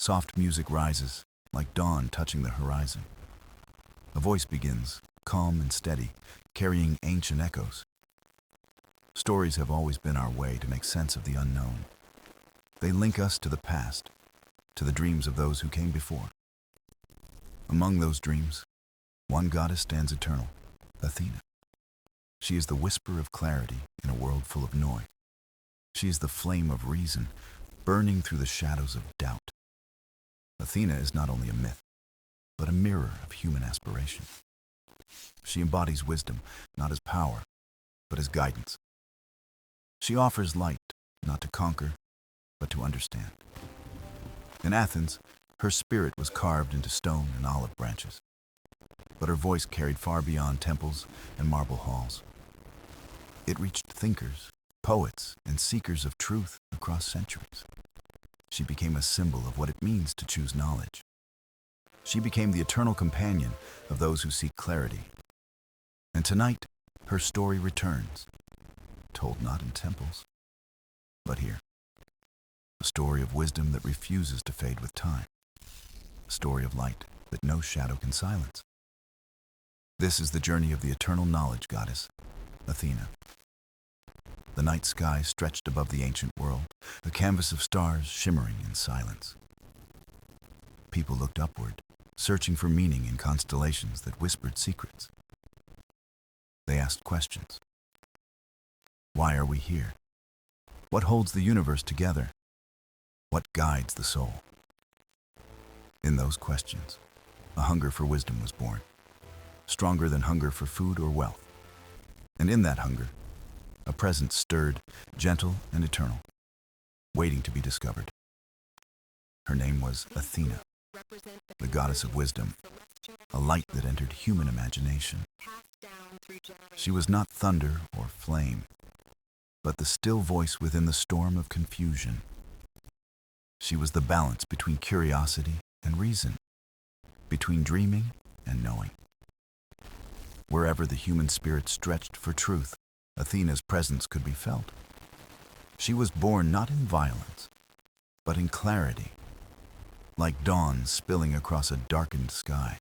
Soft music rises, like dawn touching the horizon. A voice begins, calm and steady, carrying ancient echoes. Stories have always been our way to make sense of the unknown. They link us to the past, to the dreams of those who came before. Among those dreams, one goddess stands eternal, Athena. She is the whisper of clarity in a world full of noise. She is the flame of reason, burning through the shadows of doubt. Athena is not only a myth, but a mirror of human aspiration. She embodies wisdom, not as power, but as guidance. She offers light, not to conquer, but to understand. In Athens, her spirit was carved into stone and olive branches, but her voice carried far beyond temples and marble halls. It reached thinkers, poets, and seekers of truth across centuries. She became a symbol of what it means to choose knowledge. She became the eternal companion of those who seek clarity. And tonight, her story returns, told not in temples, but here. A story of wisdom that refuses to fade with time. A story of light that no shadow can silence. This is the journey of the eternal knowledge goddess, Athena. The night sky stretched above the ancient world, a canvas of stars shimmering in silence. People looked upward, searching for meaning in constellations that whispered secrets. They asked questions. Why are we here? What holds the universe together? What guides the soul? In those questions, a hunger for wisdom was born, stronger than hunger for food or wealth. And in that hunger, a presence stirred, gentle and eternal, waiting to be discovered. Her name was Athena, the goddess of wisdom, a light that entered human imagination. She was not thunder or flame, but the still voice within the storm of confusion. She was the balance between curiosity and reason, between dreaming and knowing. Wherever the human spirit stretched for truth, Athena's presence could be felt. She was born not in violence, but in clarity, like dawn spilling across a darkened sky.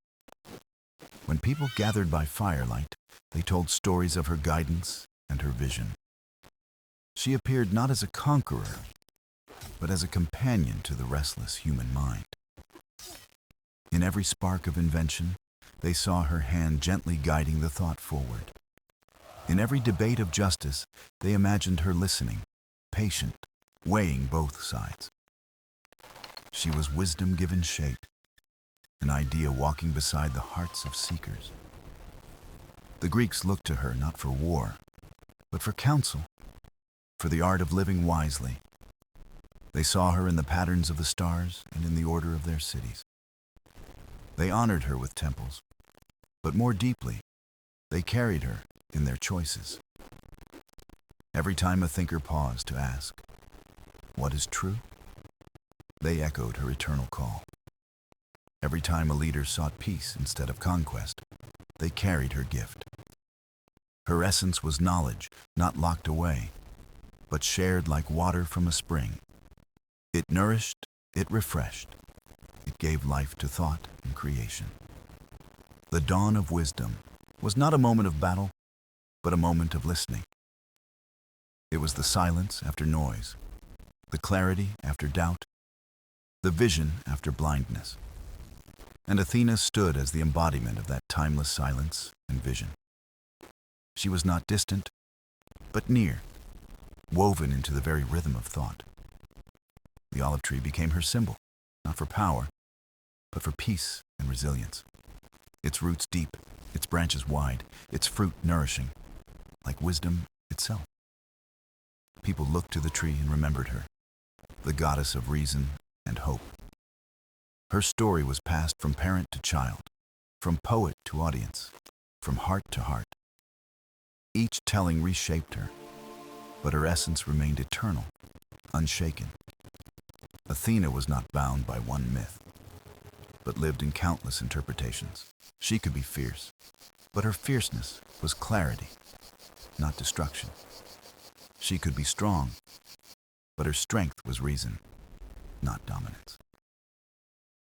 When people gathered by firelight, they told stories of her guidance and her vision. She appeared not as a conqueror, but as a companion to the restless human mind. In every spark of invention, they saw her hand gently guiding the thought forward. In every debate of justice, they imagined her listening, patient, weighing both sides. She was wisdom given shape, an idea walking beside the hearts of seekers. The Greeks looked to her not for war, but for counsel, for the art of living wisely. They saw her in the patterns of the stars and in the order of their cities. They honored her with temples, but more deeply, they carried her in their choices. Every time a thinker paused to ask, "What is true?" they echoed her eternal call. Every time a leader sought peace instead of conquest, they carried her gift. Her essence was knowledge, not locked away, but shared like water from a spring. It nourished, it refreshed, it gave life to thought and creation. The dawn of wisdom was not a moment of battle, but a moment of listening. It was the silence after noise, the clarity after doubt, the vision after blindness. And Athena stood as the embodiment of that timeless silence and vision. She was not distant, but near, woven into the very rhythm of thought. The olive tree became her symbol, not for power, but for peace and resilience. Its roots deep, its branches wide, its fruit nourishing, like wisdom itself. People looked to the tree and remembered her, the goddess of reason and hope. Her story was passed from parent to child, from poet to audience, from heart to heart. Each telling reshaped her, but her essence remained eternal, unshaken. Athena was not bound by one myth, but lived in countless interpretations. She could be fierce, but her fierceness was clarity, not destruction. She could be strong, but her strength was reason, not dominance.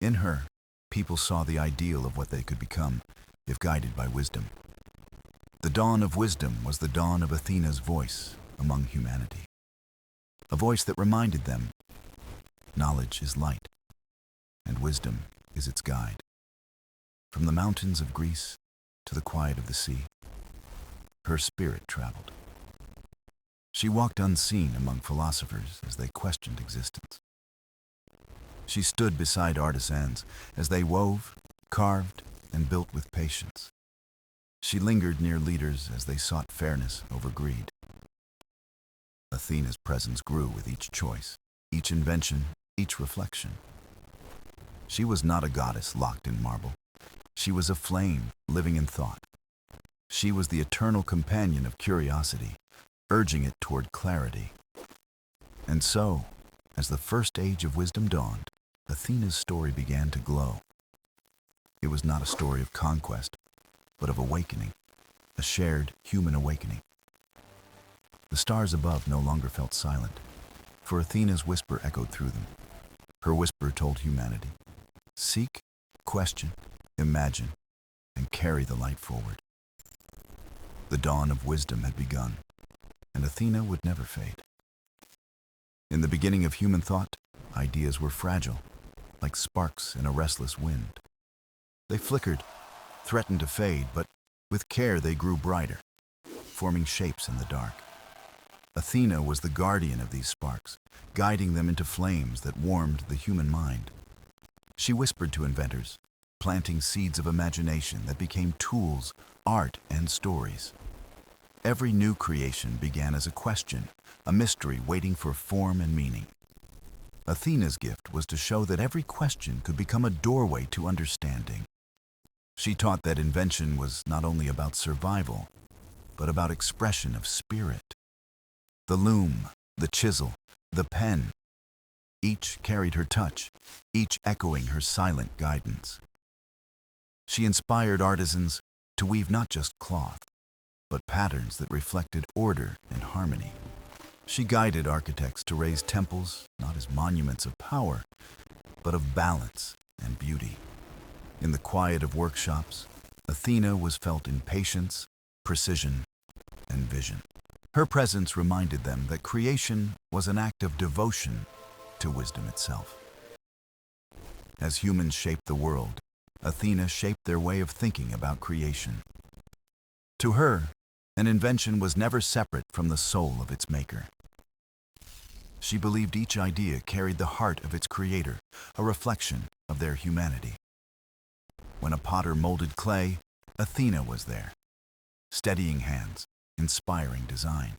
In her, people saw the ideal of what they could become if guided by wisdom. The dawn of wisdom was the dawn of Athena's voice among humanity. A voice that reminded them, knowledge is light, and wisdom is its guide. From the mountains of Greece to the quiet of the sea, her spirit traveled. She walked unseen among philosophers as they questioned existence. She stood beside artisans as they wove, carved, and built with patience. She lingered near leaders as they sought fairness over greed. Athena's presence grew with each choice, each invention, each reflection. She was not a goddess locked in marble. She was a flame living in thought. She was the eternal companion of curiosity, urging it toward clarity. And so, as the first age of wisdom dawned, Athena's story began to glow. It was not a story of conquest, but of awakening, a shared human awakening. The stars above no longer felt silent, for Athena's whisper echoed through them. Her whisper told humanity, seek, question, imagine, and carry the light forward. The dawn of wisdom had begun, and Athena would never fade. In the beginning of human thought, ideas were fragile, like sparks in a restless wind. They flickered, threatened to fade, but with care they grew brighter, forming shapes in the dark. Athena was the guardian of these sparks, guiding them into flames that warmed the human mind. She whispered to inventors, planting seeds of imagination that became tools, art, and stories. Every new creation began as a question, a mystery waiting for form and meaning. Athena's gift was to show that every question could become a doorway to understanding. She taught that invention was not only about survival, but about expression of spirit. The loom, the chisel, the pen, each carried her touch, each echoing her silent guidance. She inspired artisans to weave not just cloth, but patterns that reflected order and harmony. She guided architects to raise temples not as monuments of power, but of balance and beauty. In the quiet of workshops, Athena was felt in patience, precision, and vision. Her presence reminded them that creation was an act of devotion to wisdom itself. As humans shaped the world, Athena shaped their way of thinking about creation. To her, an invention was never separate from the soul of its maker. She believed each idea carried the heart of its creator, a reflection of their humanity. When a potter molded clay, Athena was there, steadying hands, inspiring design.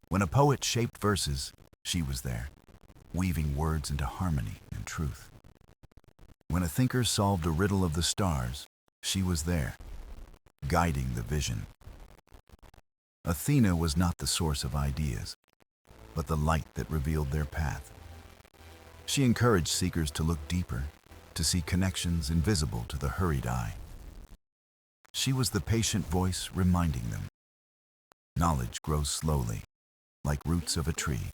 When a poet shaped verses, she was there, weaving words into harmony and truth. When a thinker solved a riddle of the stars, she was there, guiding the vision. Athena was not the source of ideas, but the light that revealed their path. She encouraged seekers to look deeper, to see connections invisible to the hurried eye. She was the patient voice reminding them, knowledge grows slowly, like roots of a tree.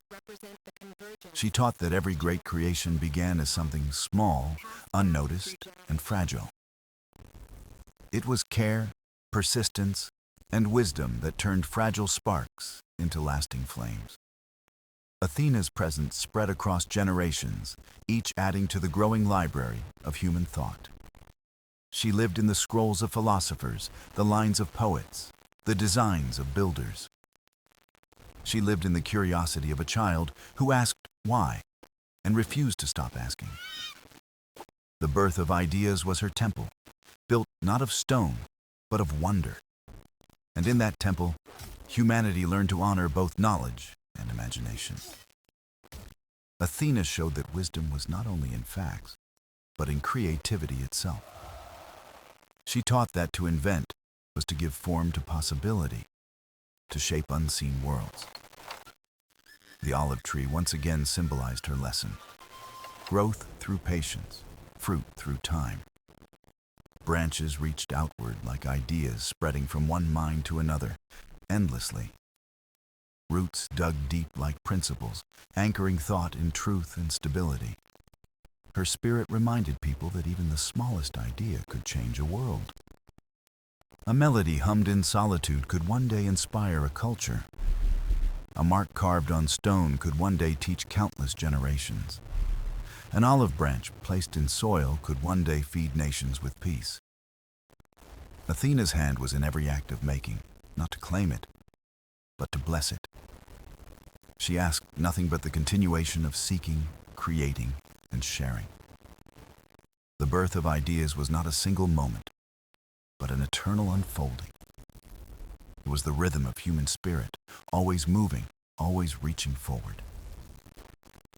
She taught that every great creation began as something small, unnoticed, and fragile. It was care, persistence, and wisdom that turned fragile sparks into lasting flames. Athena's presence spread across generations, each adding to the growing library of human thought. She lived in the scrolls of philosophers, the lines of poets, the designs of builders. She lived in the curiosity of a child who asked why and refused to stop asking. The birth of ideas was her temple, built not of stone, but of wonder. And in that temple, humanity learned to honor both knowledge and imagination. Athena showed that wisdom was not only in facts, but in creativity itself. She taught that to invent was to give form to possibility, to shape unseen worlds. The olive tree once again symbolized her lesson. Growth through patience, fruit through time. Branches reached outward like ideas spreading from one mind to another, endlessly. Roots dug deep like principles, anchoring thought in truth and stability. Her spirit reminded people that even the smallest idea could change a world. A melody hummed in solitude could one day inspire a culture. A mark carved on stone could one day teach countless generations. An olive branch placed in soil could one day feed nations with peace. Athena's hand was in every act of making, not to claim it, but to bless it. She asked nothing but the continuation of seeking, creating, and sharing. The birth of ideas was not a single moment, but an eternal unfolding. It was the rhythm of human spirit, always moving, always reaching forward.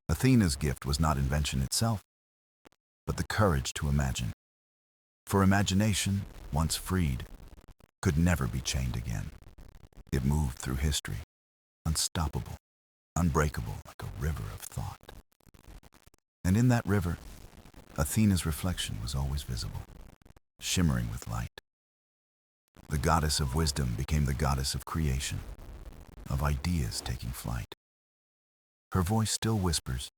Athena's gift was not invention itself, but the courage to imagine. For imagination, once freed, could never be chained again. It moved through history, unstoppable, unbreakable like a river of thought. And in that river, Athena's reflection was always visible, shimmering with light. The goddess of wisdom became the goddess of creation, of ideas taking flight. Her voice still whispers,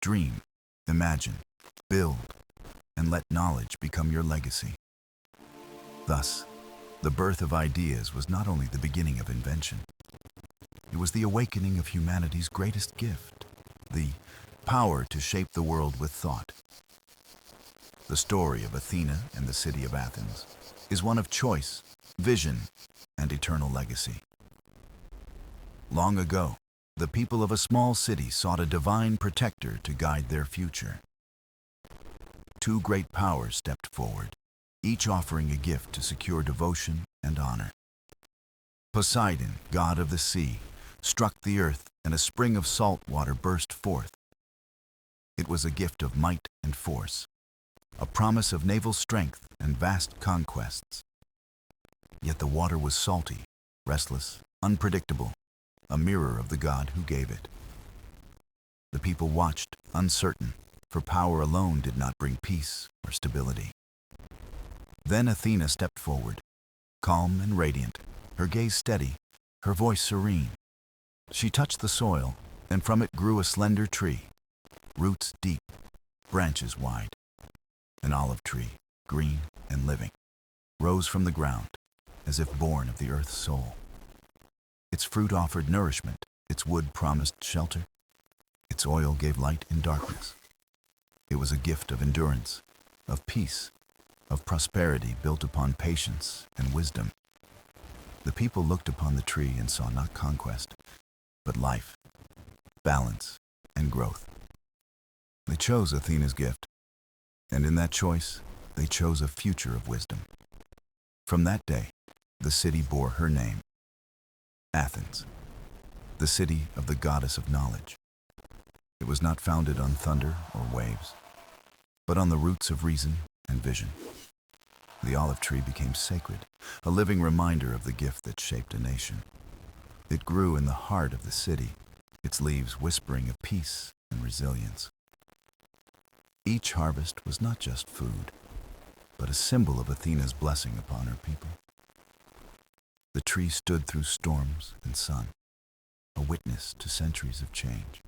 dream, imagine, build, and let knowledge become your legacy. Thus, the birth of ideas was not only the beginning of invention, it was the awakening of humanity's greatest gift, the power to shape the world with thought. The story of Athena and the city of Athens is one of choice, vision, and eternal legacy. Long ago, the people of a small city sought a divine protector to guide their future. Two great powers stepped forward, each offering a gift to secure devotion and honor. Poseidon, god of the sea, struck the earth and a spring of salt water burst forth. It was a gift of might and force, a promise of naval strength and vast conquests. Yet the water was salty, restless, unpredictable, a mirror of the god who gave it. The people watched, uncertain, for power alone did not bring peace or stability. Then Athena stepped forward, calm and radiant, her gaze steady, her voice serene. She touched the soil, and from it grew a slender tree, roots deep, branches wide. An olive tree, green and living, rose from the ground, as if born of the earth's soul. Its fruit offered nourishment, its wood promised shelter, its oil gave light in darkness. It was a gift of endurance, of peace, of prosperity built upon patience and wisdom. The people looked upon the tree and saw not conquest, but life, balance, and growth. They chose Athena's gift, and in that choice, they chose a future of wisdom. From that day, the city bore her name, Athens, the city of the goddess of knowledge. It was not founded on thunder or waves, but on the roots of reason and vision. The olive tree became sacred, a living reminder of the gift that shaped a nation. It grew in the heart of the city, its leaves whispering of peace and resilience. Each harvest was not just food, but a symbol of Athena's blessing upon her people. The tree stood through storms and sun, a witness to centuries of change.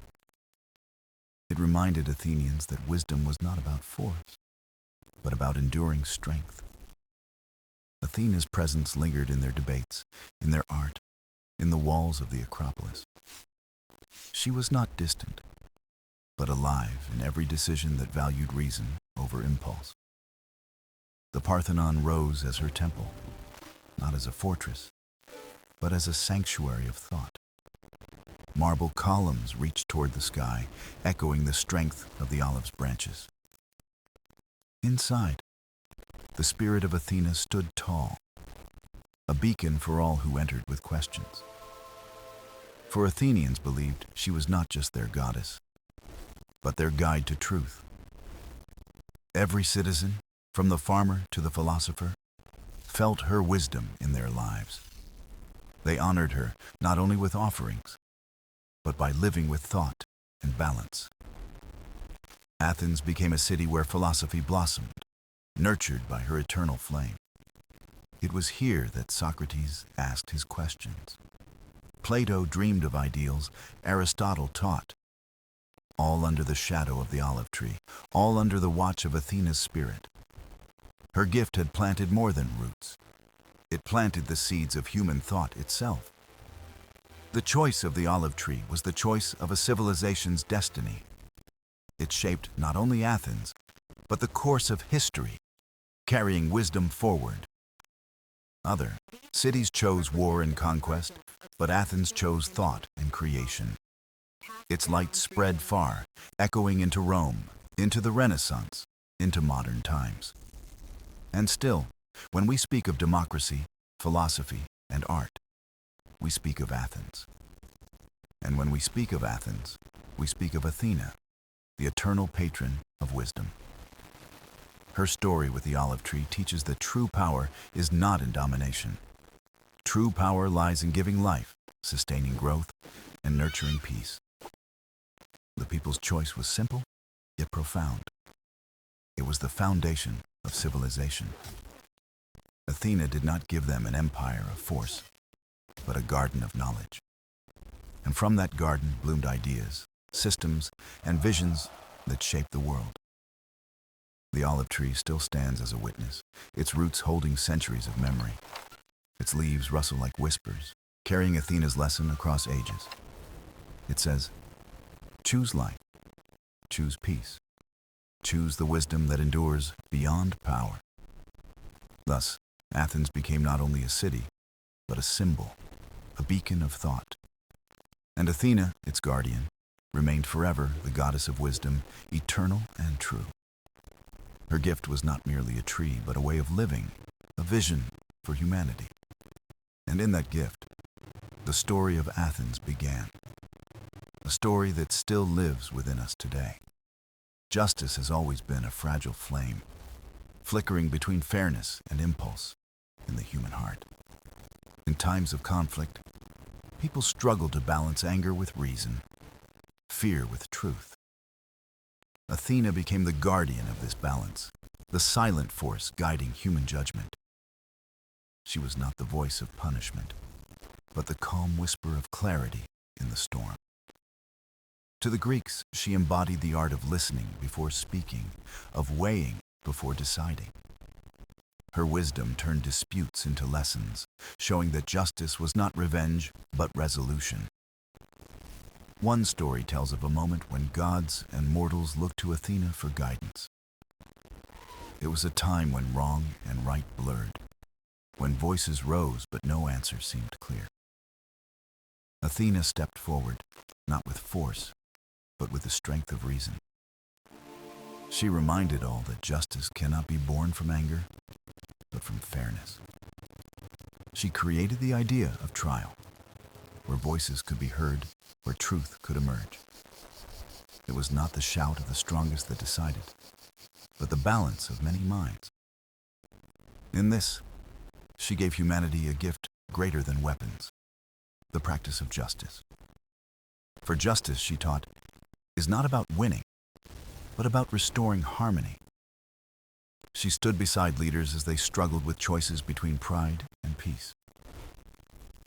It reminded Athenians that wisdom was not about force, but about enduring strength. Athena's presence lingered in their debates, in their art, in the walls of the Acropolis. She was not distant, but alive in every decision that valued reason over impulse. The Parthenon rose as her temple, not as a fortress, but as a sanctuary of thought. Marble columns reached toward the sky, echoing the strength of the olive's branches. Inside, the spirit of Athena stood tall, a beacon for all who entered with questions. For Athenians believed she was not just their goddess, but their guide to truth. Every citizen, from the farmer to the philosopher, felt her wisdom in their lives. They honored her not only with offerings, but by living with thought and balance. Athens became a city where philosophy blossomed, nurtured by her eternal flame. It was here that Socrates asked his questions. Plato dreamed of ideals, Aristotle taught. all under the shadow of the olive tree, all under the watch of Athena's spirit. Her gift had planted more than roots. It planted the seeds of human thought itself. The choice of the olive tree was the choice of a civilization's destiny. It shaped not only Athens, but the course of history, carrying wisdom forward. Other cities chose war and conquest, but Athens chose thought and creation. Its light spread far, echoing into Rome, into the Renaissance, into modern times. And still, when we speak of democracy, philosophy, and art, we speak of Athens. And when we speak of Athens, we speak of Athena, the eternal patron of wisdom. Her story with the olive tree teaches that true power is not in domination. True power lies in giving life, sustaining growth, and nurturing peace. The people's choice was simple, yet profound. It was the foundation of civilization. Athena did not give them an empire of force, but a garden of knowledge. And from that garden bloomed ideas, systems, and visions that shaped the world. The olive tree still stands as a witness, its roots holding centuries of memory. Its leaves rustle like whispers, carrying Athena's lesson across ages. It says, "Choose life, choose peace, choose the wisdom that endures beyond power." Thus, Athens became not only a city, but a symbol, a beacon of thought. And Athena, its guardian, remained forever the goddess of wisdom, eternal and true. Her gift was not merely a tree, but a way of living, a vision for humanity. And in that gift, the story of Athens began, a story that still lives within us today. Justice has always been a fragile flame, flickering between fairness and impulse in the human heart. In times of conflict, people struggle to balance anger with reason, fear with truth. Athena became the guardian of this balance, the silent force guiding human judgment. She was not the voice of punishment, but the calm whisper of clarity in the storm. To the Greeks, she embodied the art of listening before speaking, of weighing before deciding. Her wisdom turned disputes into lessons, showing that justice was not revenge, but resolution. One story tells of a moment when gods and mortals looked to Athena for guidance. It was a time when wrong and right blurred, when voices rose but no answer seemed clear. Athena stepped forward, not with force, but with the strength of reason. She reminded all that justice cannot be born from anger, but from fairness. She created the idea of trial, where voices could be heard, where truth could emerge. It was not the shout of the strongest that decided, but the balance of many minds. In this, she gave humanity a gift greater than weapons, the practice of justice. For justice, she taught, is not about winning, but about restoring harmony. She stood beside leaders as they struggled with choices between pride and peace.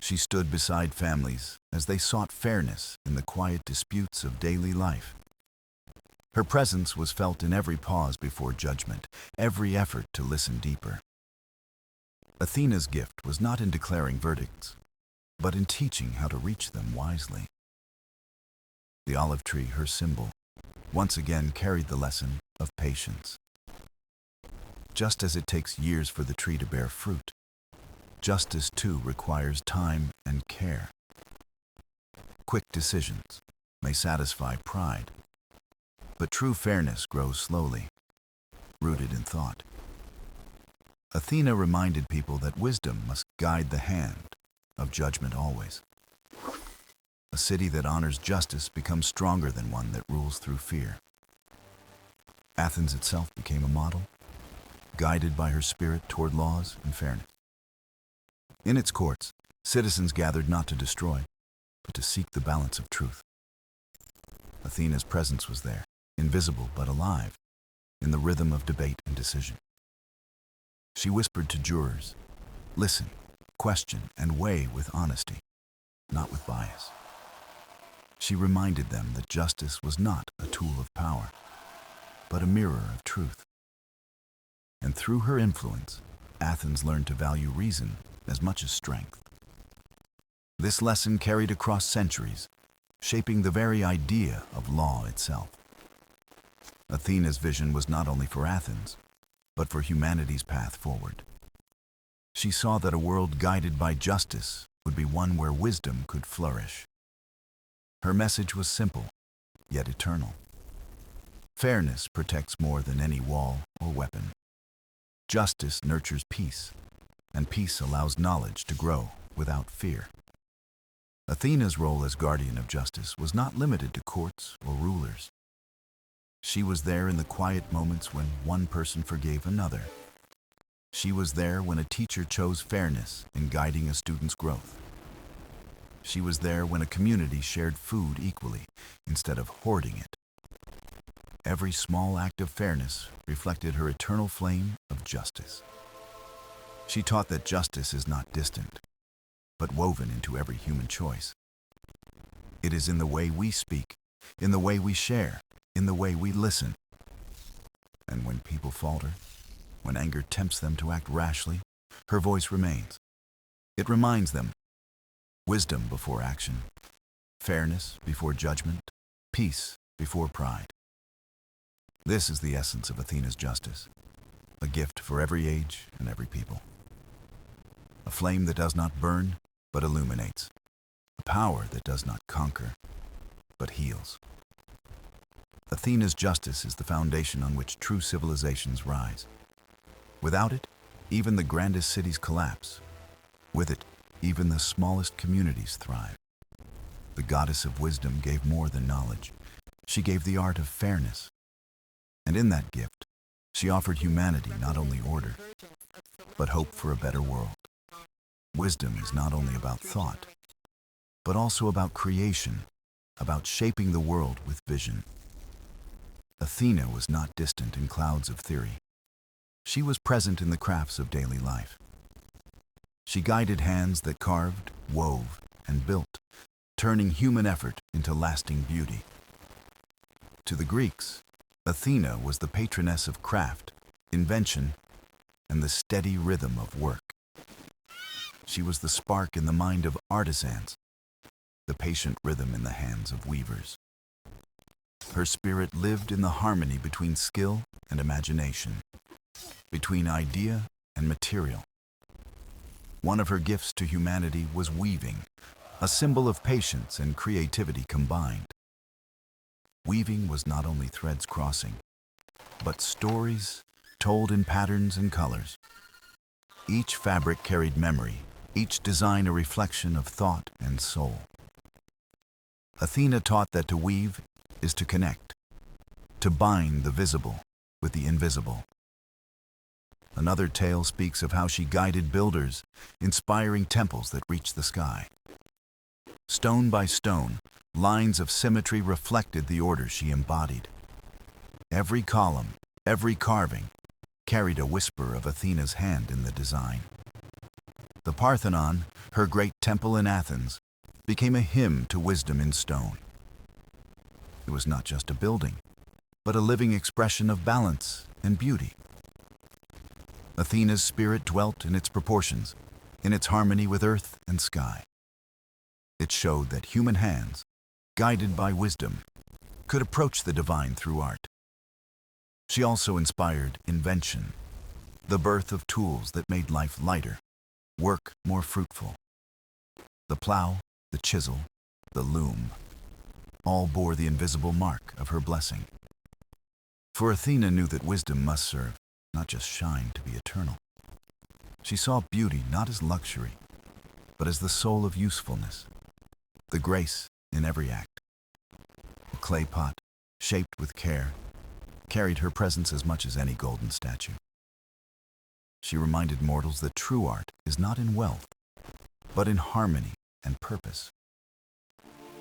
She stood beside families as they sought fairness in the quiet disputes of daily life. Her presence was felt in every pause before judgment, every effort to listen deeper. Athena's gift was not in declaring verdicts, but in teaching how to reach them wisely. The olive tree, her symbol, once again carried the lesson of patience. Just as it takes years for the tree to bear fruit, justice too requires time and care. Quick decisions may satisfy pride, but true fairness grows slowly, rooted in thought. Athena reminded people that wisdom must guide the hand of judgment always. A city that honors justice becomes stronger than one that rules through fear. Athens itself became a model, guided by her spirit toward laws and fairness. In its courts, citizens gathered not to destroy, but to seek the balance of truth. Athena's presence was there, invisible but alive, in the rhythm of debate and decision. She whispered to jurors, listen, question, and weigh with honesty, not with bias. She reminded them that justice was not a tool of power, but a mirror of truth. And through her influence, Athens learned to value reason as much as strength. This lesson carried across centuries, shaping the very idea of law itself. Athena's vision was not only for Athens, but for humanity's path forward. She saw that a world guided by justice would be one where wisdom could flourish. Her message was simple, yet eternal. Fairness protects more than any wall or weapon. Justice nurtures peace, and peace allows knowledge to grow without fear. Athena's role as guardian of justice was not limited to courts or rulers. She was there in the quiet moments when one person forgave another. She was there when a teacher chose fairness in guiding a student's growth. She was there when a community shared food equally instead of hoarding it. Every small act of fairness reflected her eternal flame of justice. She taught that justice is not distant, but woven into every human choice. It is in the way we speak, in the way we share, in the way we listen. And when people falter, when anger tempts them to act rashly, her voice remains. It reminds them, wisdom before action, fairness before judgment, peace before pride. This is the essence of Athena's justice, a gift for every age and every people. A flame that does not burn, but illuminates. A power that does not conquer, but heals. Athena's justice is the foundation on which true civilizations rise. Without it, even the grandest cities collapse. With it, even the smallest communities thrive. The goddess of wisdom gave more than knowledge. She gave the art of fairness. And in that gift, she offered humanity not only order, but hope for a better world. Wisdom is not only about thought, but also about creation, about shaping the world with vision. Athena was not distant in clouds of theory. She was present in the crafts of daily life. She guided hands that carved, wove, and built, turning human effort into lasting beauty. To the Greeks, Athena was the patroness of craft, invention, and the steady rhythm of work. She was the spark in the mind of artisans, the patient rhythm in the hands of weavers. Her spirit lived in the harmony between skill and imagination, between idea and material. One of her gifts to humanity was weaving, a symbol of patience and creativity combined. Weaving was not only threads crossing, but stories told in patterns and colors. Each fabric carried memory, each design a reflection of thought and soul. Athena taught that to weave is to connect, to bind the visible with the invisible. Another tale speaks of how she guided builders, inspiring temples that reached the sky. Stone by stone, lines of symmetry reflected the order she embodied. Every column, every carving, carried a whisper of Athena's hand in the design. The Parthenon, her great temple in Athens, became a hymn to wisdom in stone. It was not just a building, but a living expression of balance and beauty. Athena's spirit dwelt in its proportions, in its harmony with earth and sky. It showed that human hands, guided by wisdom, could approach the divine through art. She also inspired invention, the birth of tools that made life lighter, work more fruitful. The plow, the chisel, the loom, all bore the invisible mark of her blessing. For Athena knew that wisdom must serve, not just shine, to be eternal. She saw beauty not as luxury, but as the soul of usefulness, the grace in every act. A clay pot, shaped with care, carried her presence as much as any golden statue. She reminded mortals that true art is not in wealth, but in harmony and purpose.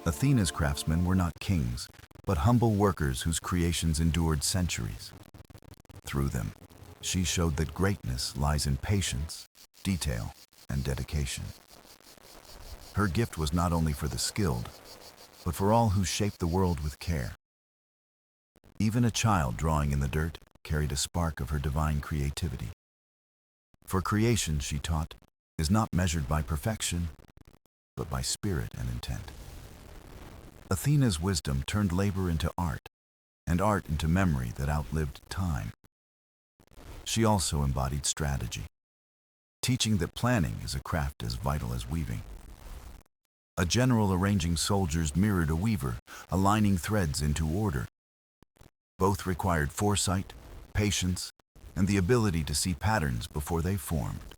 Athena's craftsmen were not kings, but humble workers whose creations endured centuries. Through them, she showed that greatness lies in patience, detail, and dedication. Her gift was not only for the skilled, but for all who shape the world with care. Even a child drawing in the dirt carried a spark of her divine creativity. For creation, she taught, is not measured by perfection, but by spirit and intent. Athena's wisdom turned labor into art, and art into memory that outlived time. She also embodied strategy, teaching that planning is a craft as vital as weaving. A general arranging soldiers mirrored a weaver, aligning threads into order. Both required foresight, patience, and the ability to see patterns before they formed.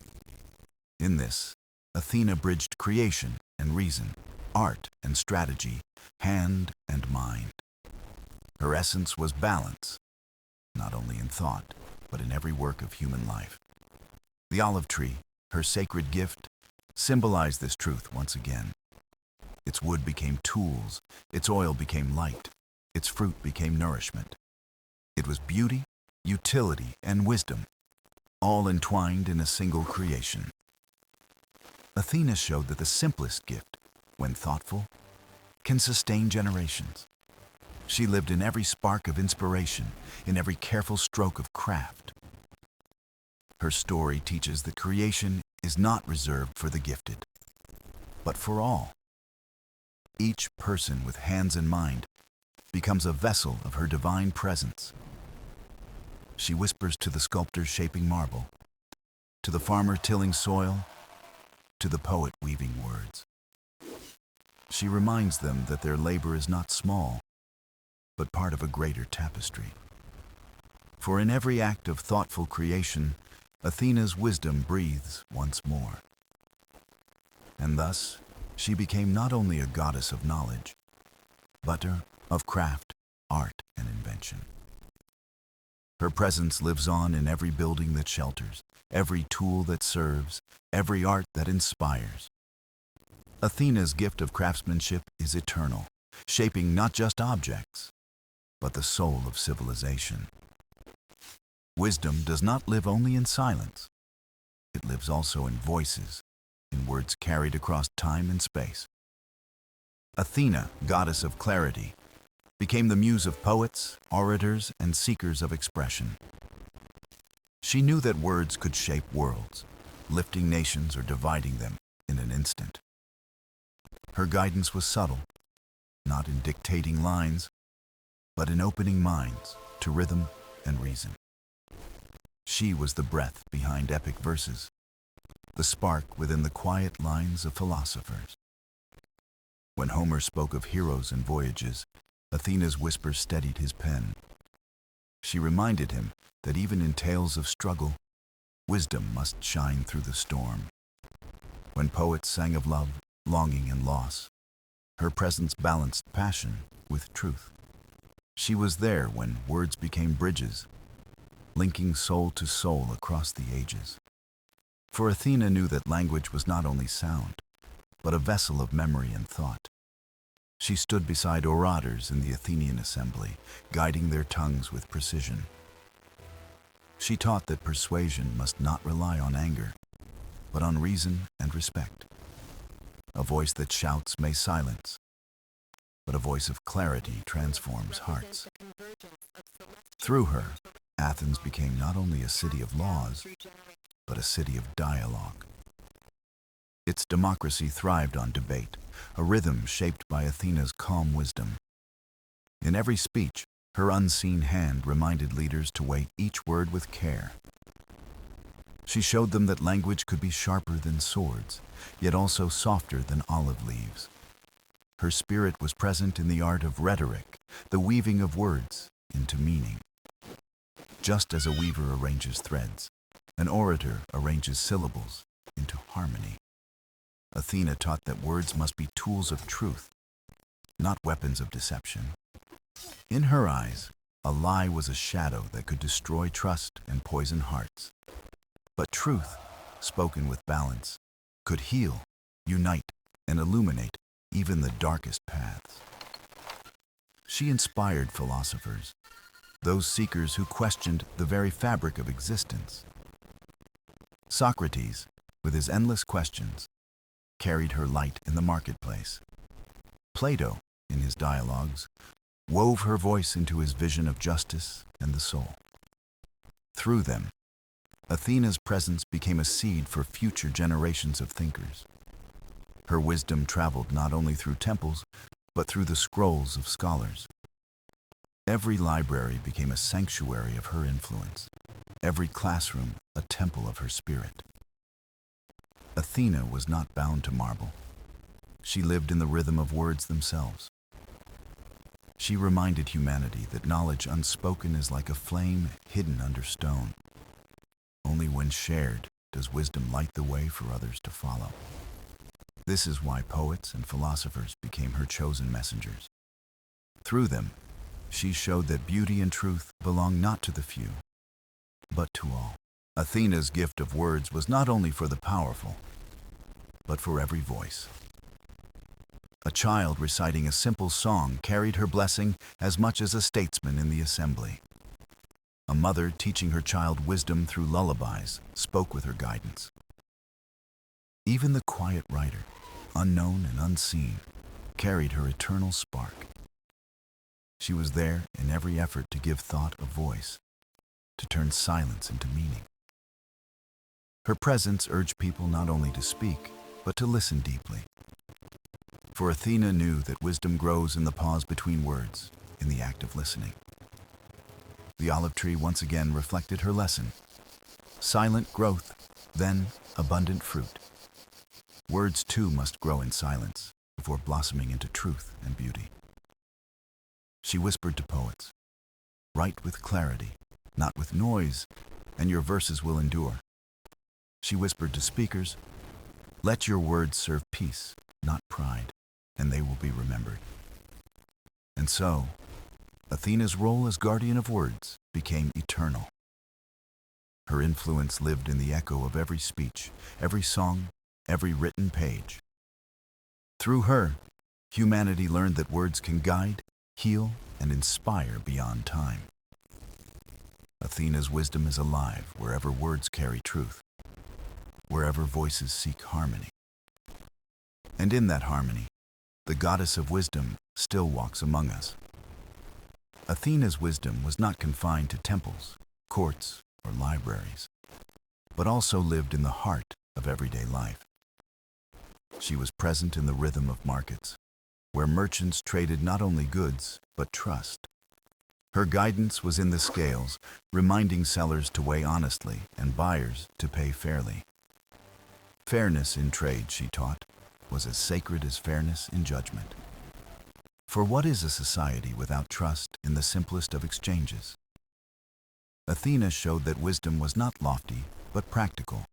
In this, Athena bridged creation and reason, art and strategy, hand and mind. Her essence was balance, not only in thought, but in every work of human life. The olive tree, her sacred gift, symbolized this truth once again. Its wood became tools, its oil became light, its fruit became nourishment. It was beauty, utility, and wisdom, all entwined in a single creation. Athena showed that the simplest gift, when thoughtful, can sustain generations. She lived in every spark of inspiration, in every careful stroke of craft. Her story teaches that creation is not reserved for the gifted, but for all. Each person with hands and mind becomes a vessel of her divine presence. She whispers to the sculptor shaping marble, to the farmer tilling soil, to the poet weaving words. She reminds them that their labor is not small, but part of a greater tapestry. For in every act of thoughtful creation, Athena's wisdom breathes once more. And thus, she became not only a goddess of knowledge, but of craft, art, and invention. Her presence lives on in every building that shelters, every tool that serves, every art that inspires. Athena's gift of craftsmanship is eternal, shaping not just objects, but the soul of civilization. Wisdom does not live only in silence. It lives also in voices, in words carried across time and space. Athena, goddess of clarity, became the muse of poets, orators, and seekers of expression. She knew that words could shape worlds, lifting nations or dividing them in an instant. Her guidance was subtle, not in dictating lines, but in opening minds to rhythm and reason. She was the breath behind epic verses, the spark within the quiet lines of philosophers. When Homer spoke of heroes and voyages, Athena's whisper steadied his pen. She reminded him that even in tales of struggle, wisdom must shine through the storm. When poets sang of love, longing, and loss, her presence balanced passion with truth. She was there when words became bridges, linking soul to soul across the ages. For Athena knew that language was not only sound, but a vessel of memory and thought. She stood beside orators in the Athenian assembly, guiding their tongues with precision. She taught that persuasion must not rely on anger, but on reason and respect. A voice that shouts may silence, but a voice of clarity transforms hearts. Through her, Athens became not only a city of laws, but a city of dialogue. Its democracy thrived on debate, a rhythm shaped by Athena's calm wisdom. In every speech, her unseen hand reminded leaders to weigh each word with care. She showed them that language could be sharper than swords, yet also softer than olive leaves. Her spirit was present in the art of rhetoric, the weaving of words into meaning. Just as a weaver arranges threads, an orator arranges syllables into harmony. Athena taught that words must be tools of truth, not weapons of deception. In her eyes, a lie was a shadow that could destroy trust and poison hearts. But truth, spoken with balance, could heal, unite, and illuminate even the darkest paths. She inspired philosophers, those seekers who questioned the very fabric of existence. Socrates, with his endless questions, carried her light in the marketplace. Plato, in his dialogues, wove her voice into his vision of justice and the soul. Through them, Athena's presence became a seed for future generations of thinkers. Her wisdom traveled not only through temples, but through the scrolls of scholars. Every library became a sanctuary of her influence, every classroom a temple of her spirit. Athena was not bound to marble. She lived in the rhythm of words themselves. She reminded humanity that knowledge unspoken is like a flame hidden under stone. Only when shared does wisdom light the way for others to follow. This is why poets and philosophers became her chosen messengers. Through them, she showed that beauty and truth belong not to the few, but to all. Athena's gift of words was not only for the powerful, but for every voice. A child reciting a simple song carried her blessing as much as a statesman in the assembly. A mother teaching her child wisdom through lullabies spoke with her guidance. Even the quiet writer, unknown and unseen, carried her eternal spark. She was there in every effort to give thought a voice, to turn silence into meaning. Her presence urged people not only to speak, but to listen deeply. For Athena knew that wisdom grows in the pause between words, in the act of listening. The olive tree once again reflected her lesson. Silent growth, then abundant fruit. Words too must grow in silence before blossoming into truth and beauty. She whispered to poets, "Write with clarity, not with noise, and your verses will endure." She whispered to speakers, "Let your words serve peace, not pride, and they will be remembered." And so, Athena's role as guardian of words became eternal. Her influence lived in the echo of every speech, every song, every written page. Through her, humanity learned that words can guide, heal, and inspire beyond time. Athena's wisdom is alive wherever words carry truth, wherever voices seek harmony. And in that harmony, the goddess of wisdom still walks among us. Athena's wisdom was not confined to temples, courts, or libraries, but also lived in the heart of everyday life. She was present in the rhythm of markets, where merchants traded not only goods, but trust. Her guidance was in the scales, reminding sellers to weigh honestly and buyers to pay fairly. Fairness in trade, she taught, was as sacred as fairness in judgment. For what is a society without trust in the simplest of exchanges? Athena showed that wisdom was not lofty, but practical,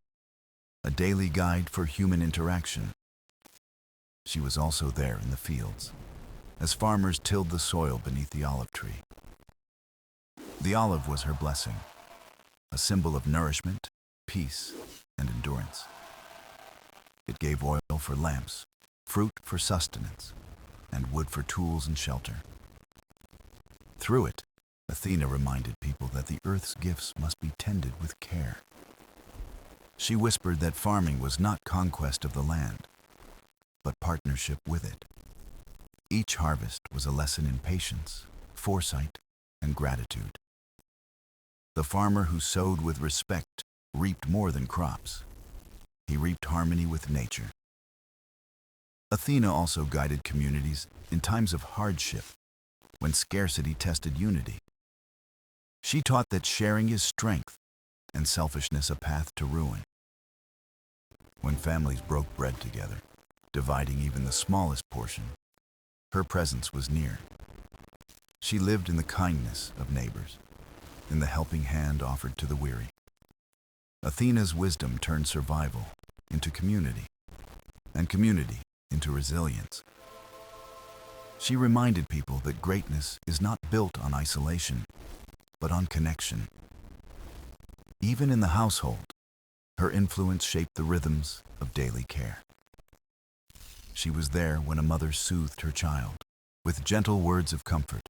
a daily guide for human interaction. She was also there in the fields, as farmers tilled the soil beneath the olive tree. The olive was her blessing, a symbol of nourishment, peace, and endurance. It gave oil for lamps, fruit for sustenance, and wood for tools and shelter. Through it, Athena reminded people that the earth's gifts must be tended with care. She whispered that farming was not conquest of the land, but partnership with it. Each harvest was a lesson in patience, foresight, and gratitude. The farmer who sowed with respect reaped more than crops. He reaped harmony with nature. Athena also guided communities in times of hardship, when scarcity tested unity. She taught that sharing is strength and selfishness a path to ruin. When families broke bread together, dividing even the smallest portion, her presence was near. She lived in the kindness of neighbors, in the helping hand offered to the weary. Athena's wisdom turned survival into community, and community into resilience. She reminded people that greatness is not built on isolation, but on connection. Even in the household, her influence shaped the rhythms of daily care. She was there when a mother soothed her child with gentle words of comfort.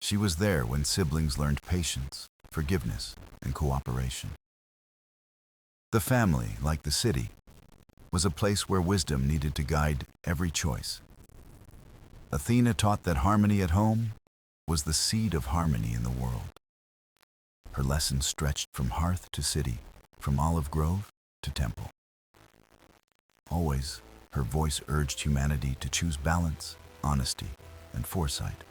She was there when siblings learned patience, forgiveness, and cooperation. The family, like the city, was a place where wisdom needed to guide every choice. Athena taught that harmony at home was the seed of harmony in the world. Her lessons stretched from hearth to city, from olive grove to temple. Always, her voice urged humanity to choose balance, honesty, and foresight.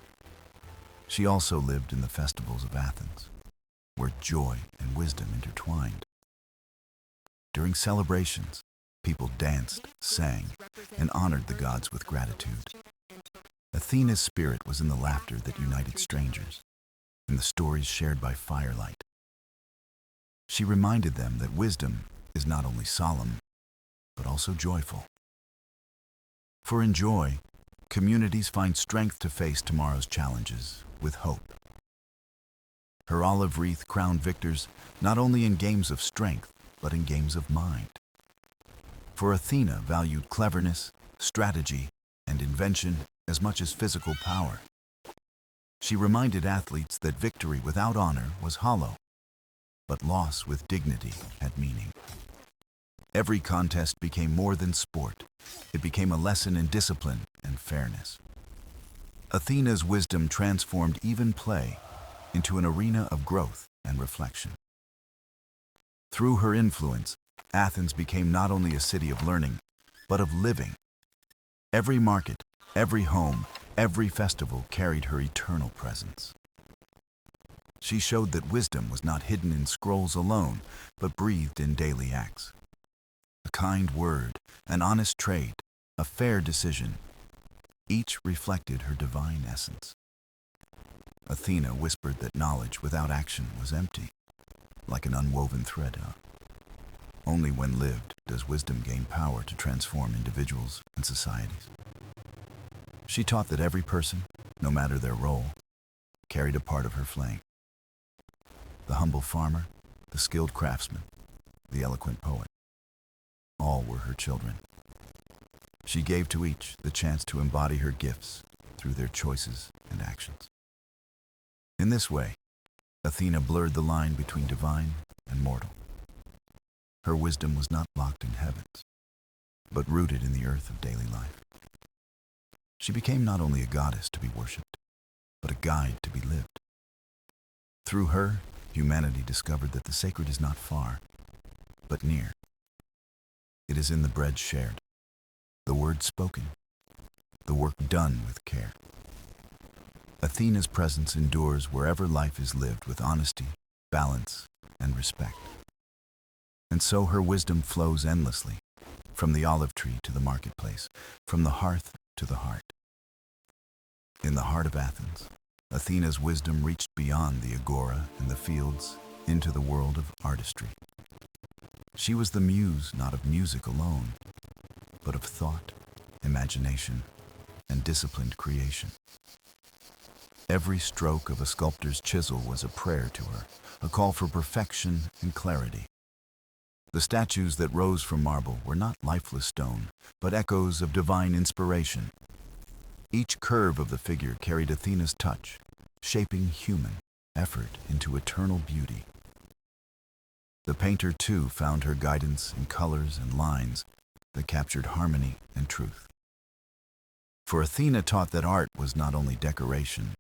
She also lived in the festivals of Athens, where joy and wisdom intertwined. During celebrations, people danced, sang, and honored the gods with gratitude. Athena's spirit was in the laughter that united strangers, in the stories shared by firelight. She reminded them that wisdom is not only solemn, but also joyful. For in joy, communities find strength to face tomorrow's challenges with hope. Her olive wreath crowned victors not only in games of strength, but in games of mind. For Athena valued cleverness, strategy, and invention as much as physical power. She reminded athletes that victory without honor was hollow, but loss with dignity had meaning. Every contest became more than sport. It became a lesson in discipline and fairness. Athena's wisdom transformed even play into an arena of growth and reflection. Through her influence, Athens became not only a city of learning, but of living. Every market, every home, every festival carried her eternal presence. She showed that wisdom was not hidden in scrolls alone, but breathed in daily acts. A kind word, an honest trade, a fair decision, each reflected her divine essence. Athena whispered that knowledge without action was empty, like an unwoven thread. Only when lived does wisdom gain power to transform individuals and societies. She taught that every person, no matter their role, carried a part of her flame. The humble farmer, the skilled craftsman, the eloquent poet, all were her children. She gave to each the chance to embody her gifts through their choices and actions. In this way, Athena blurred the line between divine and mortal. Her wisdom was not locked in heavens, but rooted in the earth of daily life. She became not only a goddess to be worshipped, but a guide to be lived. Through her, humanity discovered that the sacred is not far, but near. It is in the bread shared, the word spoken, the work done with care. Athena's presence endures wherever life is lived with honesty, balance, and respect. And so her wisdom flows endlessly, from the olive tree to the marketplace, from the hearth to the heart. In the heart of Athens, Athena's wisdom reached beyond the agora and the fields into the world of artistry. She was the muse not of music alone, but of thought, imagination, and disciplined creation. Every stroke of a sculptor's chisel was a prayer to her, a call for perfection and clarity. The statues that rose from marble were not lifeless stone, but echoes of divine inspiration. Each curve of the figure carried Athena's touch, shaping human effort into eternal beauty. The painter, too, found her guidance in colors and lines that captured harmony and truth. For Athena taught that art was not only decoration,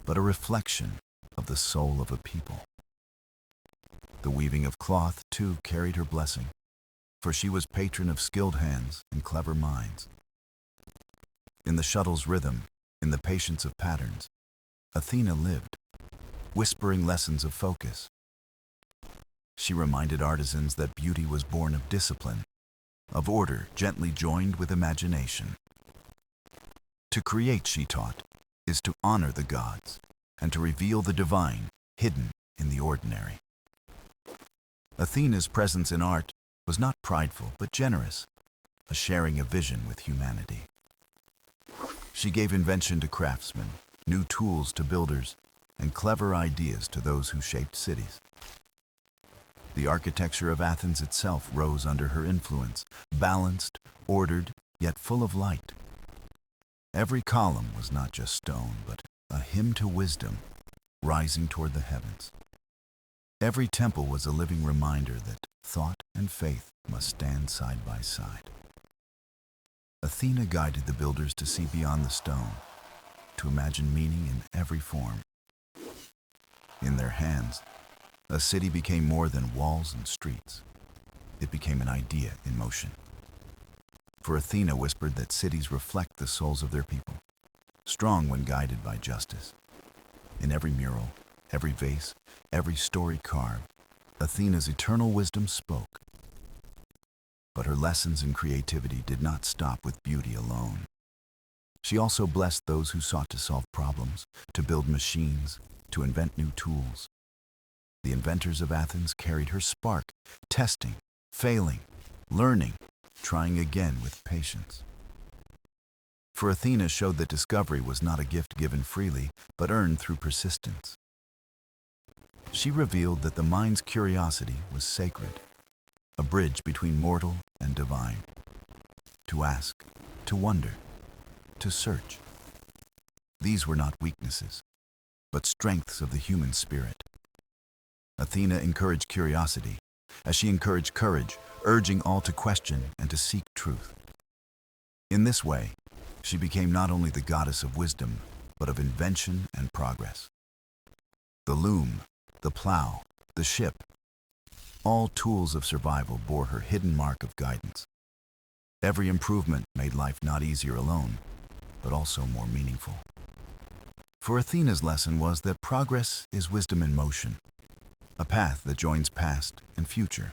but a reflection of the soul of a people. The weaving of cloth, too, carried her blessing, for she was patron of skilled hands and clever minds. In the shuttle's rhythm, in the patience of patterns, Athena lived, whispering lessons of focus. She reminded artisans that beauty was born of discipline, of order gently joined with imagination. To create, she taught, is to honor the gods and to reveal the divine hidden in the ordinary. Athena's presence in art was not prideful but generous, a sharing of vision with humanity. She gave invention to craftsmen, new tools to builders, and clever ideas to those who shaped cities. The architecture of Athens itself rose under her influence, balanced, ordered, yet full of light. Every column was not just stone, but a hymn to wisdom, rising toward the heavens. Every temple was a living reminder that thought and faith must stand side by side. Athena guided the builders to see beyond the stone, to imagine meaning in every form. In their hands, a city became more than walls and streets. It became an idea in motion. For Athena whispered that cities reflect the souls of their people, strong when guided by justice. In every mural, every vase, every story carved, Athena's eternal wisdom spoke. But her lessons in creativity did not stop with beauty alone. She also blessed those who sought to solve problems, to build machines, to invent new tools. The inventors of Athens carried her spark, testing, failing, learning, trying again with patience. For Athena showed that discovery was not a gift given freely, but earned through persistence. She revealed that the mind's curiosity was sacred, a bridge between mortal and divine. To ask, to wonder, to search. These were not weaknesses, but strengths of the human spirit. Athena encouraged curiosity, as she encouraged courage, urging all to question and to seek truth. In this way, she became not only the goddess of wisdom, but of invention and progress. The loom, the plow, the ship, all tools of survival bore her hidden mark of guidance. Every improvement made life not easier alone, but also more meaningful. For Athena's lesson was that progress is wisdom in motion, a path that joins past and future.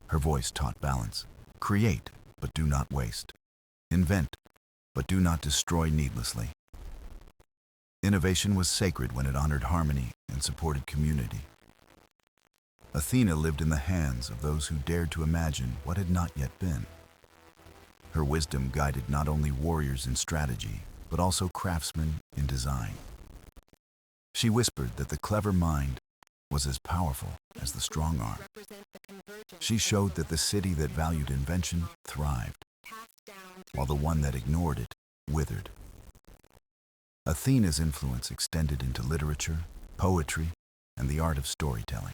Her voice taught balance. Create, but do not waste. Invent, but do not destroy needlessly. Innovation was sacred when it honored harmony and supported community. Athena lived in the hands of those who dared to imagine what had not yet been. Her wisdom guided not only warriors in strategy, but also craftsmen in design. She whispered that the clever mind was as powerful as the strong arm. She showed that the city that valued invention thrived, while the one that ignored it withered. Athena's influence extended into literature, poetry, and the art of storytelling.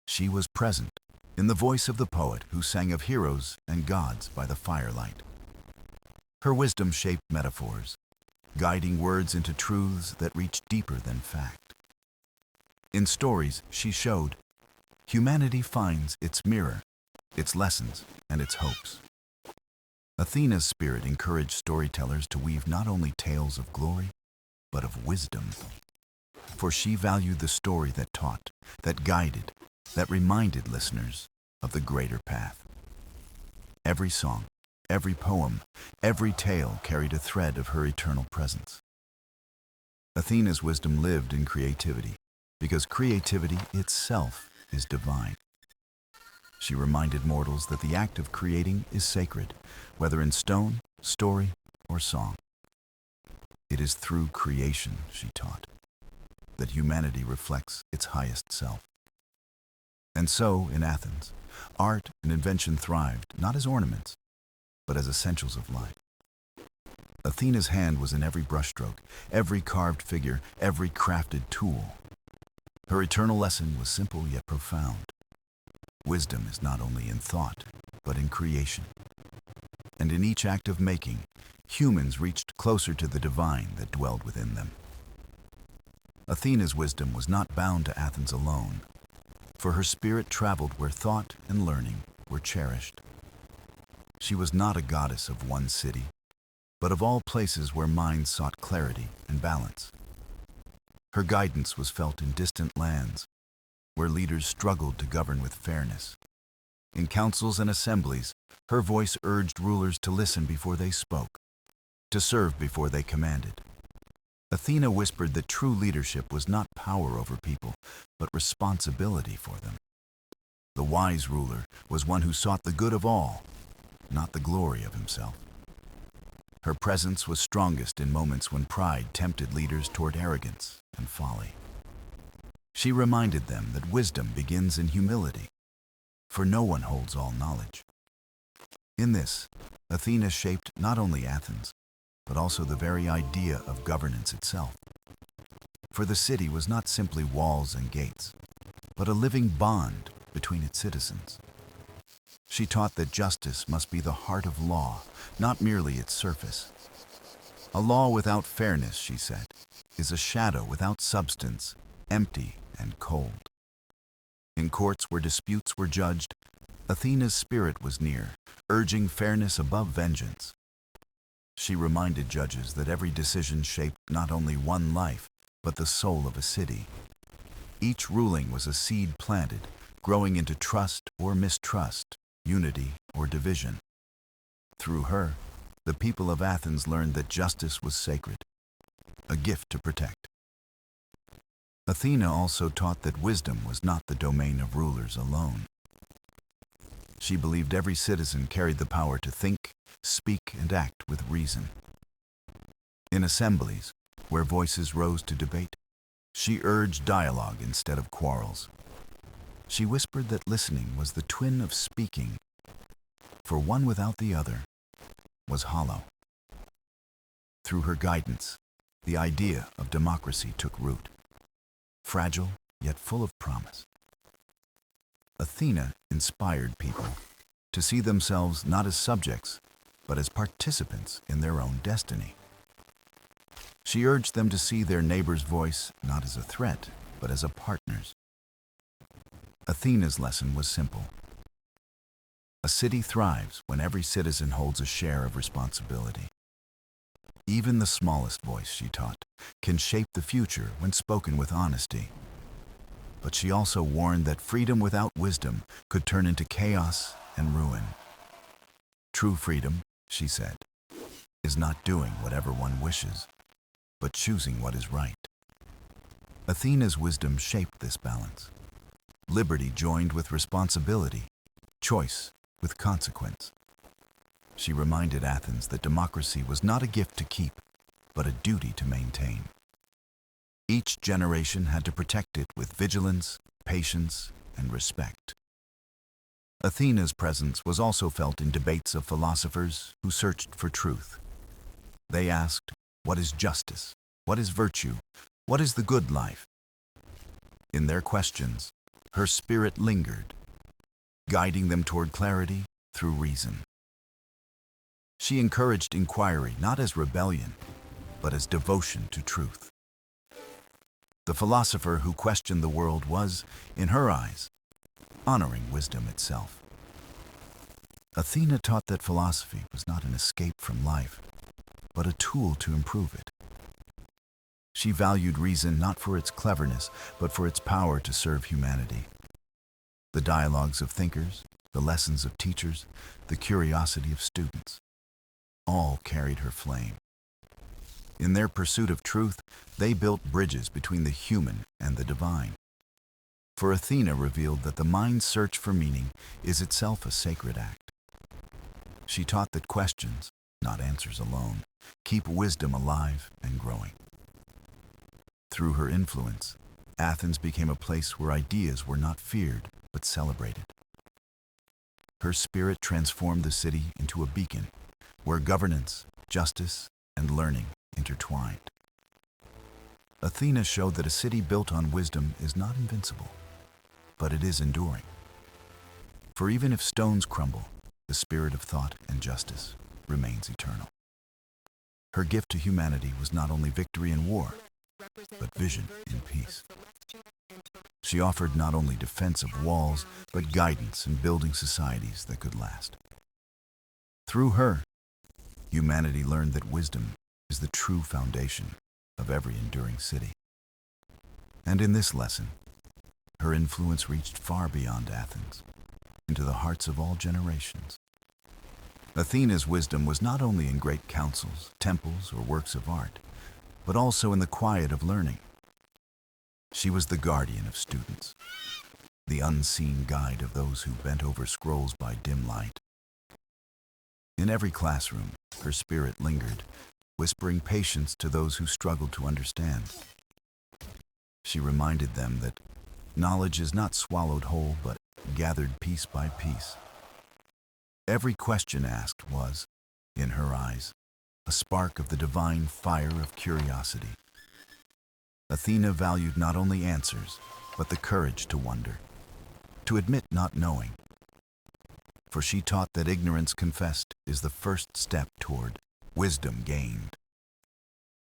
She was present in the voice of the poet who sang of heroes and gods by the firelight. Her wisdom shaped metaphors, guiding words into truths that reach deeper than fact. In stories, she showed humanity finds its mirror, its lessons, and its hopes. Athena's spirit encouraged storytellers to weave not only tales of glory, but of wisdom. For she valued the story that taught, that guided, that reminded listeners of the greater path. Every song, every poem, every tale carried a thread of her eternal presence. Athena's wisdom lived in creativity, because creativity itself is divine. She reminded mortals that the act of creating is sacred, whether in stone, story, or song. It is through creation, she taught, that humanity reflects its highest self. And so, in Athens, art and invention thrived not as ornaments, but as essentials of life. Athena's hand was in every brushstroke, every carved figure, every crafted tool. Her eternal lesson was simple yet profound. Wisdom is not only in thought, but in creation. And in each act of making, humans reached closer to the divine that dwelled within them. Athena's wisdom was not bound to Athens alone, for her spirit traveled where thought and learning were cherished. She was not a goddess of one city, but of all places where minds sought clarity and balance. Her guidance was felt in distant lands, where leaders struggled to govern with fairness. In councils and assemblies, her voice urged rulers to listen before they spoke, to serve before they commanded. Athena whispered that true leadership was not power over people, but responsibility for them. The wise ruler was one who sought the good of all, not the glory of himself. Her presence was strongest in moments when pride tempted leaders toward arrogance and folly. She reminded them that wisdom begins in humility, for no one holds all knowledge. In this, Athena shaped not only Athens, but also the very idea of governance itself. For the city was not simply walls and gates, but a living bond between its citizens. She taught that justice must be the heart of law, not merely its surface. A law without fairness, she said, is a shadow without substance, empty and cold. In courts where disputes were judged, Athena's spirit was near, urging fairness above vengeance. She reminded judges that every decision shaped not only one life, but the soul of a city. Each ruling was a seed planted, growing into trust or mistrust, unity or division. Through her, the people of Athens learned that justice was sacred, a gift to protect. Athena also taught that wisdom was not the domain of rulers alone. She believed every citizen carried the power to think, speak, and act with reason. In assemblies, where voices rose to debate, she urged dialogue instead of quarrels. She whispered that listening was the twin of speaking, for one without the other was hollow. Through her guidance, the idea of democracy took root, fragile yet full of promise. Athena inspired people to see themselves not as subjects, but as participants in their own destiny. She urged them to see their neighbor's voice not as a threat, but as a partner's. Athena's lesson was simple. A city thrives when every citizen holds a share of responsibility. Even the smallest voice, she taught, can shape the future when spoken with honesty. But she also warned that freedom without wisdom could turn into chaos and ruin. True freedom, she said, is not doing whatever one wishes, but choosing what is right. Athena's wisdom shaped this balance. Liberty joined with responsibility, choice with consequence. She reminded Athens that democracy was not a gift to keep, but a duty to maintain. Each generation had to protect it with vigilance, patience, and respect. Athena's presence was also felt in debates of philosophers who searched for truth. They asked, what is justice? What is virtue? What is the good life? In their questions, her spirit lingered, guiding them toward clarity through reason. She encouraged inquiry not as rebellion, but as devotion to truth. The philosopher who questioned the world was, in her eyes, honoring wisdom itself. Athena taught that philosophy was not an escape from life, but a tool to improve it. She valued reason not for its cleverness, but for its power to serve humanity. The dialogues of thinkers, the lessons of teachers, the curiosity of students, all carried her flame. In their pursuit of truth, they built bridges between the human and the divine. For Athena revealed that the mind's search for meaning is itself a sacred act. She taught that questions, not answers alone, keep wisdom alive and growing. Through her influence, Athens became a place where ideas were not feared, but celebrated. Her spirit transformed the city into a beacon, where governance, justice, and learning intertwined. Athena showed that a city built on wisdom is not invincible, but it is enduring. For even if stones crumble, the spirit of thought and justice remains eternal. Her gift to humanity was not only victory in war, but vision in peace. She offered not only defense of walls, but guidance in building societies that could last. Through her, humanity learned that wisdom is the true foundation of every enduring city. And in this lesson, her influence reached far beyond Athens, into the hearts of all generations. Athena's wisdom was not only in great councils, temples, or works of art, but also in the quiet of learning. She was the guardian of students, the unseen guide of those who bent over scrolls by dim light. In every classroom, her spirit lingered, whispering patience to those who struggled to understand. She reminded them that knowledge is not swallowed whole, but gathered piece by piece. Every question asked was, in her eyes, a spark of the divine fire of curiosity. Athena valued not only answers, but the courage to wonder, to admit not knowing. For she taught that ignorance confessed is the first step toward wisdom gained.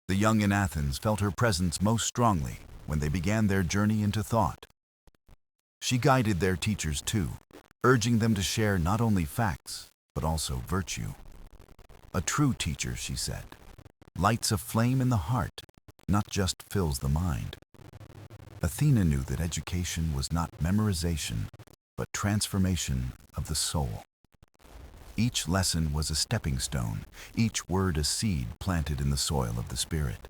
The young in Athens felt her presence most strongly when they began their journey into thought. She guided their teachers too, urging them to share not only facts, but also virtue. A true teacher, she said, lights a flame in the heart, not just fills the mind. Athena knew that education was not memorization, but transformation of the soul. Each lesson was a stepping stone, each word a seed planted in the soil of the spirit.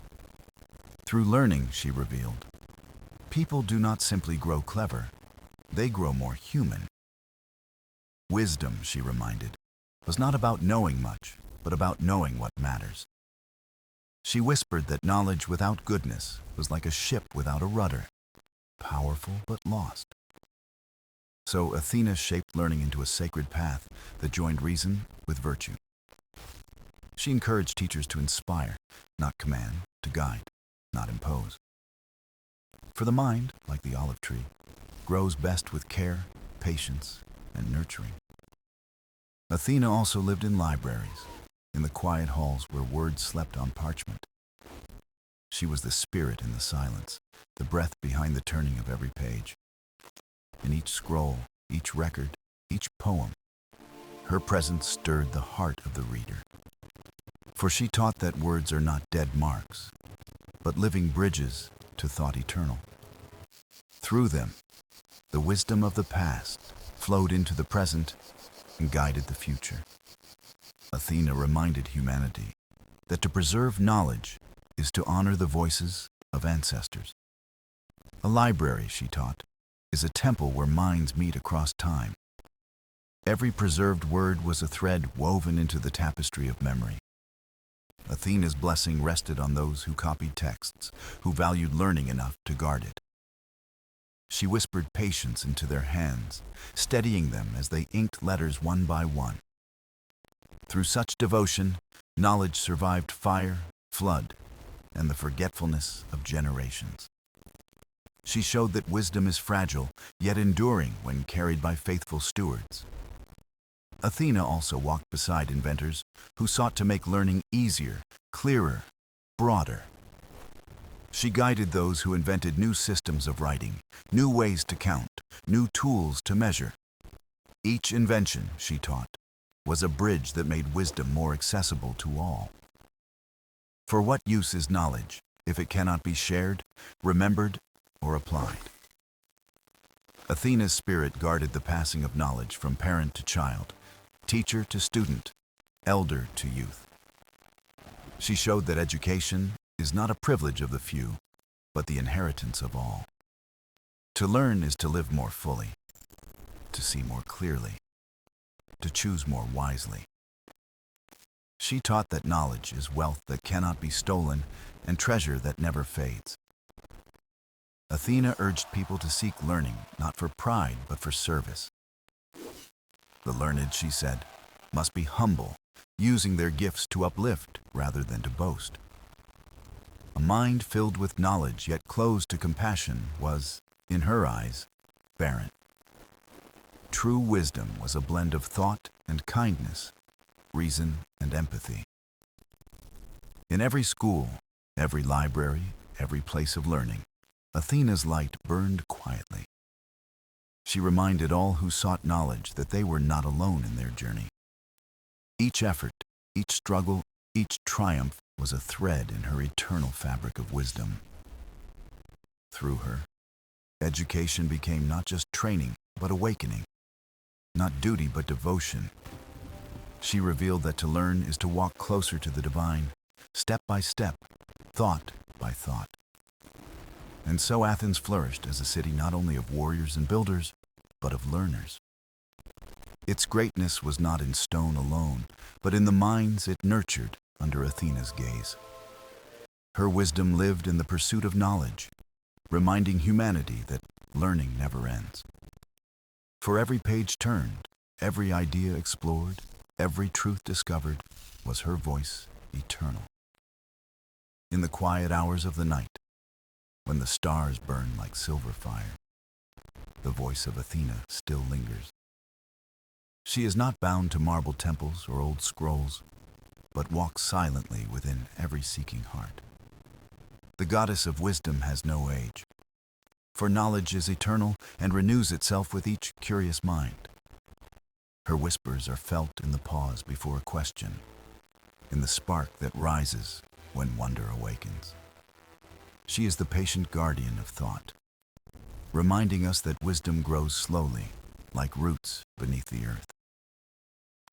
Through learning, she revealed, people do not simply grow clever, they grow more human. Wisdom, she reminded, was not about knowing much, but about knowing what matters. She whispered that knowledge without goodness was like a ship without a rudder, powerful but lost. So Athena shaped learning into a sacred path that joined reason with virtue. She encouraged teachers to inspire, not command, to guide, not impose. For the mind, like the olive tree, grows best with care, patience, and nurturing. Athena also lived in libraries, in the quiet halls where words slept on parchment. She was the spirit in the silence, the breath behind the turning of every page. In each scroll, each record, each poem, her presence stirred the heart of the reader. For she taught that words are not dead marks, but living bridges to thought eternal. Through them, the wisdom of the past flowed into the present and guided the future. Athena reminded humanity that to preserve knowledge is to honor the voices of ancestors. A library, she taught, is a temple where minds meet across time. Every preserved word was a thread woven into the tapestry of memory. Athena's blessing rested on those who copied texts, who valued learning enough to guard it. She whispered patience into their hands, steadying them as they inked letters one by one. Through such devotion, knowledge survived fire, flood, and the forgetfulness of generations. She showed that wisdom is fragile, yet enduring when carried by faithful stewards. Athena also walked beside inventors who sought to make learning easier, clearer, broader. She guided those who invented new systems of writing, new ways to count, new tools to measure. Each invention, she taught, was a bridge that made wisdom more accessible to all. For what use is knowledge if it cannot be shared, remembered, or applied? Athena's spirit guarded the passing of knowledge from parent to child, teacher to student, elder to youth. She showed that education is not a privilege of the few, but the inheritance of all. To learn is to live more fully, to see more clearly, to choose more wisely. She taught that knowledge is wealth that cannot be stolen and treasure that never fades. Athena urged people to seek learning not for pride but for service. The learned, she said, must be humble, using their gifts to uplift rather than to boast. A mind filled with knowledge yet closed to compassion was, in her eyes, barren. True wisdom was a blend of thought and kindness, reason and empathy. In every school, every library, every place of learning, Athena's light burned quietly. She reminded all who sought knowledge that they were not alone in their journey. Each effort, each struggle, each triumph was a thread in her eternal fabric of wisdom. Through her, education became not just training, but awakening. Not duty, but devotion. She revealed that to learn is to walk closer to the divine, step by step, thought by thought. And so Athens flourished as a city not only of warriors and builders, but of learners. Its greatness was not in stone alone, but in the minds it nurtured under Athena's gaze. Her wisdom lived in the pursuit of knowledge, reminding humanity that learning never ends. For every page turned, every idea explored, every truth discovered, was her voice eternal. In the quiet hours of the night, when the stars burn like silver fire, the voice of Athena still lingers. She is not bound to marble temples or old scrolls, but walks silently within every seeking heart. The goddess of wisdom has no age, for knowledge is eternal and renews itself with each curious mind. Her whispers are felt in the pause before a question, in the spark that rises when wonder awakens. She is the patient guardian of thought, reminding us that wisdom grows slowly, like roots beneath the earth.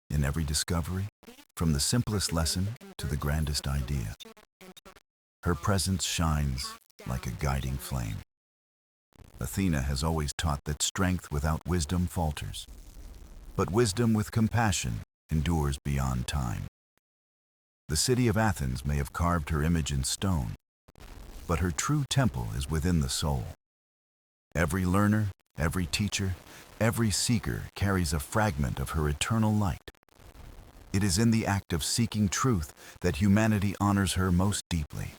In every discovery, from the simplest lesson to the grandest idea, her presence shines like a guiding flame. Athena has always taught that strength without wisdom falters, but wisdom with compassion endures beyond time. The city of Athens may have carved her image in stone, but her true temple is within the soul. Every learner, every teacher, every seeker carries a fragment of her eternal light. It is in the act of seeking truth that humanity honors her most deeply.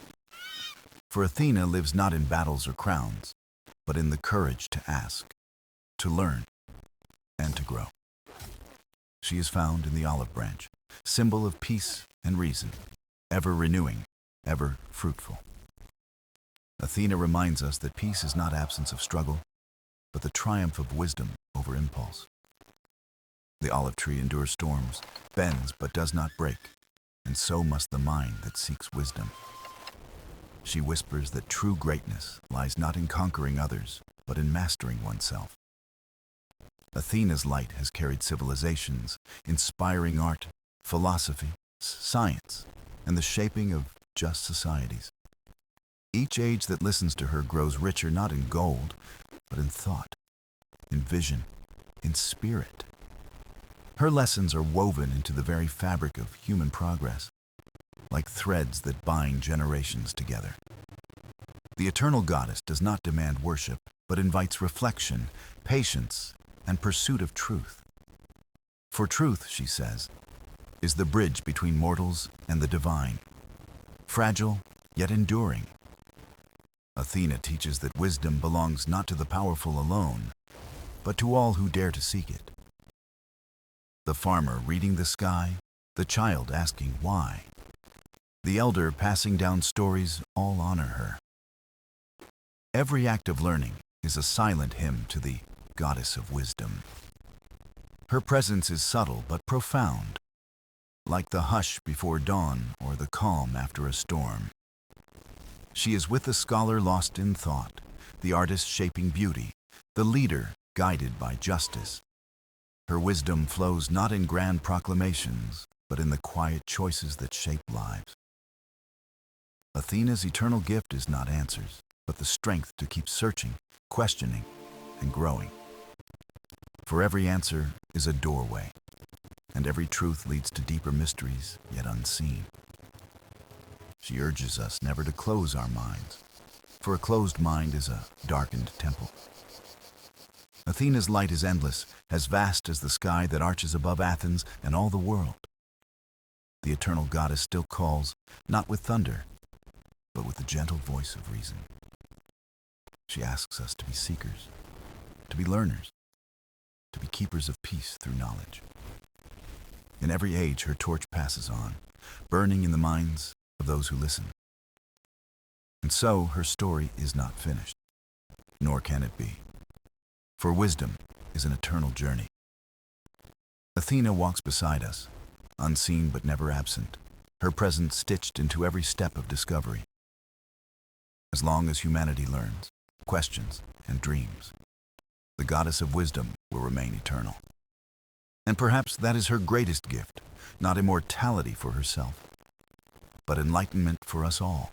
For Athena lives not in battles or crowns, but in the courage to ask, to learn, and to grow. She is found in the olive branch, symbol of peace and reason, ever renewing, ever fruitful. Athena reminds us that peace is not absence of struggle, but the triumph of wisdom over impulse. The olive tree endures storms, bends but does not break, and so must the mind that seeks wisdom. She whispers that true greatness lies not in conquering others, but in mastering oneself. Athena's light has carried civilizations, inspiring art, philosophy, science, and the shaping of just societies. Each age that listens to her grows richer not in gold, but in thought, in vision, in spirit. Her lessons are woven into the very fabric of human progress, like threads that bind generations together. The eternal goddess does not demand worship, but invites reflection, patience, and pursuit of truth. For truth, she says, is the bridge between mortals and the divine, fragile yet enduring. Athena teaches that wisdom belongs not to the powerful alone, but to all who dare to seek it. The farmer reading the sky, the child asking why, the elder passing down stories all honor her. Every act of learning is a silent hymn to the goddess of wisdom. Her presence is subtle but profound, like the hush before dawn or the calm after a storm. She is with the scholar lost in thought, the artist shaping beauty, the leader guided by justice. Her wisdom flows not in grand proclamations, but in the quiet choices that shape lives. Athena's eternal gift is not answers, but the strength to keep searching, questioning, and growing. For every answer is a doorway, and every truth leads to deeper mysteries yet unseen. She urges us never to close our minds, for a closed mind is a darkened temple. Athena's light is endless, as vast as the sky that arches above Athens and all the world. The eternal goddess still calls, not with thunder, but with the gentle voice of reason. She asks us to be seekers, to be learners, to be keepers of peace through knowledge. In every age, her torch passes on, burning in the minds of those who listen. And so her story is not finished, nor can it be. For wisdom is an eternal journey. Athena walks beside us, unseen but never absent, her presence stitched into every step of discovery. As long as humanity learns, questions, and dreams, the goddess of wisdom will remain eternal. And perhaps that is her greatest gift, not immortality for herself, but enlightenment for us all.